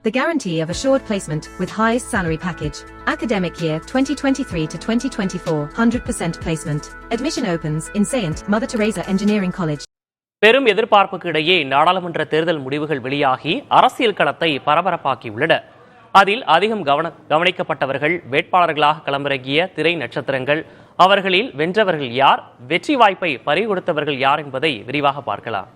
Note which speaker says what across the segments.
Speaker 1: The guarantee of assured placement with highest salary package. Academic year 2023 to 2024, 100% placement. Admission opens in Saint Mother Teresa Engineering College.
Speaker 2: பெரும் எதிர்பார்ப்புக்கு இடையே நாடாளுமன்ற தேர்தல் முடிவுகள் வெளியாகி அரசியல் களத்தை பரபரப்பாக்கியுள்ளன. அதில் அதிகம் கவனிக்கப்பட்டவர்கள், வேட்பாளர்களாக களமிறங்கிய திரை நட்சத்திரங்கள், அவர்களில் வென்றவர்கள் யார், வெற்றி வாய்ப்பை பறிகொடுத்தவர்கள் யார் என்பதை விரிவாக பார்க்கலாம்.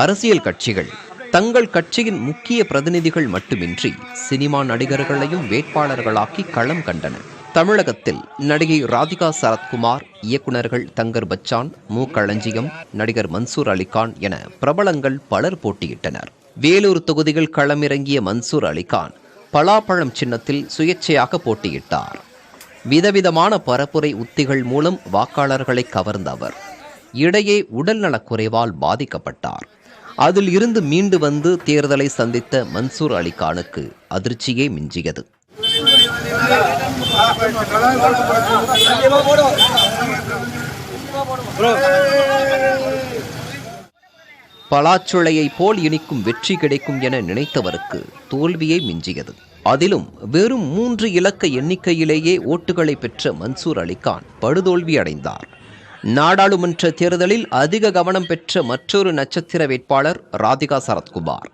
Speaker 3: அரசியல் கட்சிகள் தங்கள் கட்சியின் முக்கிய பிரதிநிதிகள் மட்டுமின்றி சினிமா நடிகர்களையும் வேட்பாளர்களாக்கி களம் கண்டன. தமிழகத்தில் நடிகை ராதிகா சரத்குமார், இயக்குநர்கள் தங்கர் பச்சான், மு. களஞ்சியம், நடிகர் மன்சூர் அலிகான் என பிரபலங்கள் பலர் போட்டியிட்டனர். வேலூர் தொகுதியில் களமிறங்கிய மன்சூர் அலிகான் பலாப்பழம் சின்னத்தில் சுயேட்சையாக போட்டியிட்டார். விதவிதமான பரப்புரை உத்திகள் மூலம் வாக்காளர்களை கவர்ந்த அவர் இடையே உடல்நலக்குறைவால் பாதிக்கப்பட்டார். அதில் இருந்து மீண்டு வந்து தேர்தலை சந்தித்த மன்சூர் அலிகானுக்கு அதிர்ச்சியே மிஞ்சியது. பலாச்சுளையை போல் இனிக்கும் வெற்றி கிடைக்கும் என நினைத்தவருக்கு தோல்வியே மிஞ்சியது. அதிலும் வெறும் 3 இலக்க எண்ணிக்கையிலேயே ஓட்டுகளை பெற்ற மன்சூர் அலிகான் படுதோல்வி அடைந்தார். நாடாளுமன்ற தேர்தலில் அதிக கவனம் பெற்ற மற்றொரு நட்சத்திர வேட்பாளர் ராதிகா சரத்குமார்.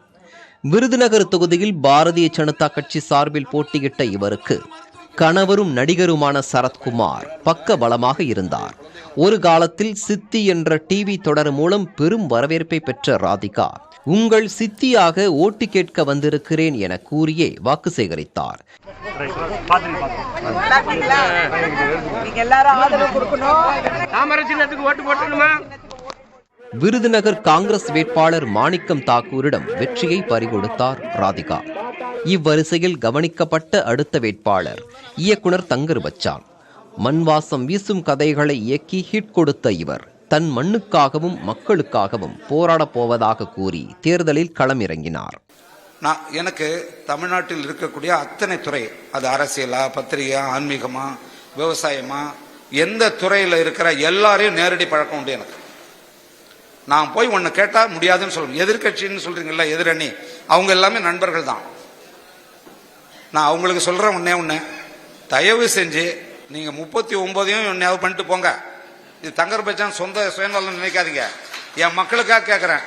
Speaker 3: விருதுநகர் தொகுதியில் பாரதிய ஜனதா கட்சி சார்பில் போட்டியிட்ட இவருக்கு கணவரும் நடிகருமான சரத்குமார் பக்க பலமாக இருந்தார். ஒரு காலத்தில் சித்தி என்ற டிவி தொடர் மூலம் பெரும் வரவேற்பை பெற்ற ராதிகா, உங்கள் சித்தியாக ஓட்டு கேட்க வந்திருக்கிறேன் என கூறியே வாக்கு சேகரித்தார். விருதுநகர் காங்கிரஸ் வேட்பாளர் மாணிக்கம் தாக்கூரிடம் வெற்றியை பறிகொடுத்தார் ராதிகா. இவ்வரிசையில் கவனிக்கப்பட்ட அடுத்த வேட்பாளர் இயக்குனர் தங்கர் பச்சான். மண்வாசம் வீசும் கதைகளை இயக்கி ஹிட் கொடுத்த இவர் தன் மண்ணுக்காகவும் மக்களுக்காகவும் போராடப் போவதாக கூறி தேர்தலில் களமிறங்கினார்.
Speaker 4: எனக்கு தமிழ்நாட்டில் இருக்கக்கூடிய அத்தனை துறை, அது அரசியலா, பத்திரிகையா, ஆன்மீகமா, விவசாயமா, எந்த துறையில் இருக்கிற எல்லாரையும் நேரடி பழக்கம் உண்டு எனக்கு. நான் போய் ஒன்று கேட்டால் முடியாதுன்னு சொல்லுவேன். எதிர்கட்சின்னு சொல்றீங்கல்ல, எதிரணி, அவங்க எல்லாமே நண்பர்கள் தான். நான் அவங்களுக்கு சொல்றேன் ஒண்ணே, தயவு செஞ்சு நீங்க 39 ஞாபகம் பண்ணிட்டு போங்க. இது தங்கர் பச்சான் சொந்த சுயநலம் நினைக்காதீங்க. என் மக்களுக்காக கேட்கிறேன்,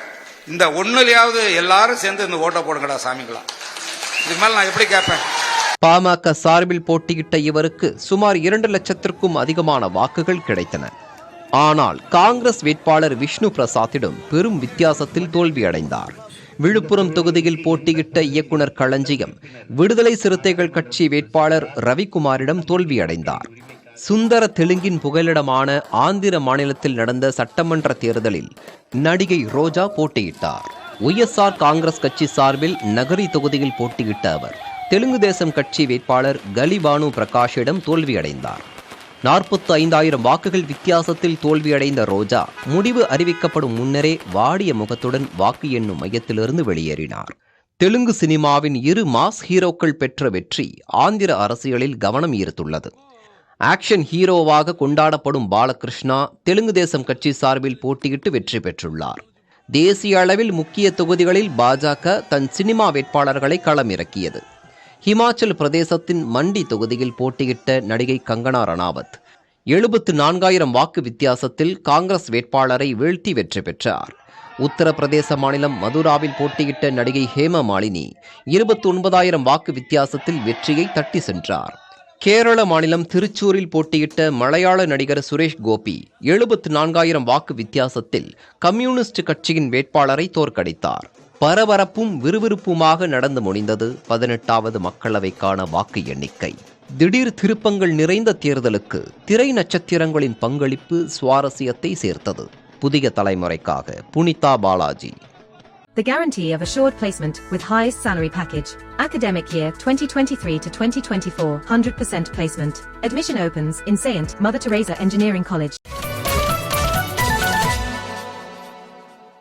Speaker 4: இந்த ஒண்ணுலயாவது எல்லாரும் சேர்ந்து இந்த ஓட்டை போடுங்கடா சாமிங்களா. இதுக்கு மேல நான் எப்படி கேட்பேன்?
Speaker 3: பாமக சார்பில் போட்டியிட்ட இவருக்கு சுமார் 2 லட்சத்திற்கும் அதிகமான வாக்குகள் கிடைத்தன. ஆனால் காங்கிரஸ் வேட்பாளர் விஷ்ணு பிரசாத்திடம் பெரும் வித்தியாசத்தில் தோல்வியடைந்தார். விழுப்புரம் தொகுதியில் போட்டியிட்ட இயக்குனர் களஞ்சியம் விடுதலை சிறுத்தைகள் கட்சி வேட்பாளர் ரவிக்குமாரிடம் தோல்வியடைந்தார். சுந்தர தெலுங்கின் புகலிடமான ஆந்திர மாநிலத்தில் நடந்த சட்டமன்ற தேர்தலில் நடிகை ரோஜா போட்டியிட்டார். ஒய்எஸ்ஆர் காங்கிரஸ் கட்சி சார்பில் நகரி தொகுதியில் போட்டியிட்ட அவர் தெலுங்கு தேசம் கட்சி வேட்பாளர் கலிபானு பிரகாஷிடம் தோல்வியடைந்தார். 45,000 வாக்குகள் வித்தியாசத்தில் தோல்வியடைந்த ரோஜா முடிவு அறிவிக்கப்படும் முன்னரே வாடிய முகத்துடன் வாக்கு எண்ணும் மையத்திலிருந்து வெளியேறினார். தெலுங்கு சினிமாவின் 2 மாஸ் ஹீரோக்கள் பெற்ற வெற்றி ஆந்திர அரசியலில் கவனம் ஈர்த்துள்ளது. ஆக்ஷன் ஹீரோவாக கொண்டாடப்படும் பாலகிருஷ்ணா தெலுங்கு தேசம் கட்சி சார்பில் போட்டியிட்டு வெற்றி பெற்றுள்ளார். தேசிய அளவில் முக்கிய தொகுதிகளில் பாஜக தன் சினிமா வேட்பாளர்களை களமிறக்கியது. ஹிமாச்சல் பிரதேசத்தின் மண்டி தொகுதியில் போட்டியிட்ட நடிகை கங்கனா ரணாவத் 74,000 வாக்கு வித்தியாசத்தில் காங்கிரஸ் வேட்பாளரை வீழ்த்தி வெற்றி பெற்றார். உத்தரப்பிரதேச மாநிலம் மதுராவில் போட்டியிட்ட நடிகை ஹேமா மாலினி 29,000 வாக்கு வித்தியாசத்தில் வெற்றியை தட்டி சென்றார். கேரள மாநிலம் திருச்சூரில் போட்டியிட்ட மலையாள நடிகர் சுரேஷ் கோபி 74,000 வாக்கு வித்தியாசத்தில் கம்யூனிஸ்ட் கட்சியின் வேட்பாளரை தோற்கடித்தார். பரபரப்பும் விறுவிறுப்புமாக நடந்து முடிந்தது 18வது மக்களவைக்கான வாக்கு எண்ணிக்கை. திடீர் திருப்பங்கள் நிறைந்த தேர்தலுக்கு திரை நட்சத்திரங்களின் பங்களிப்பு சுவாரஸ்யத்தை சேர்த்தது. புதிய தலைமுறைக்காக Punitha Balaji.
Speaker 1: The guarantee of assured placement with highest salary package. Academic year 2023 to 2024, 100% placement. Admission opens in Saint Mother Teresa Engineering College.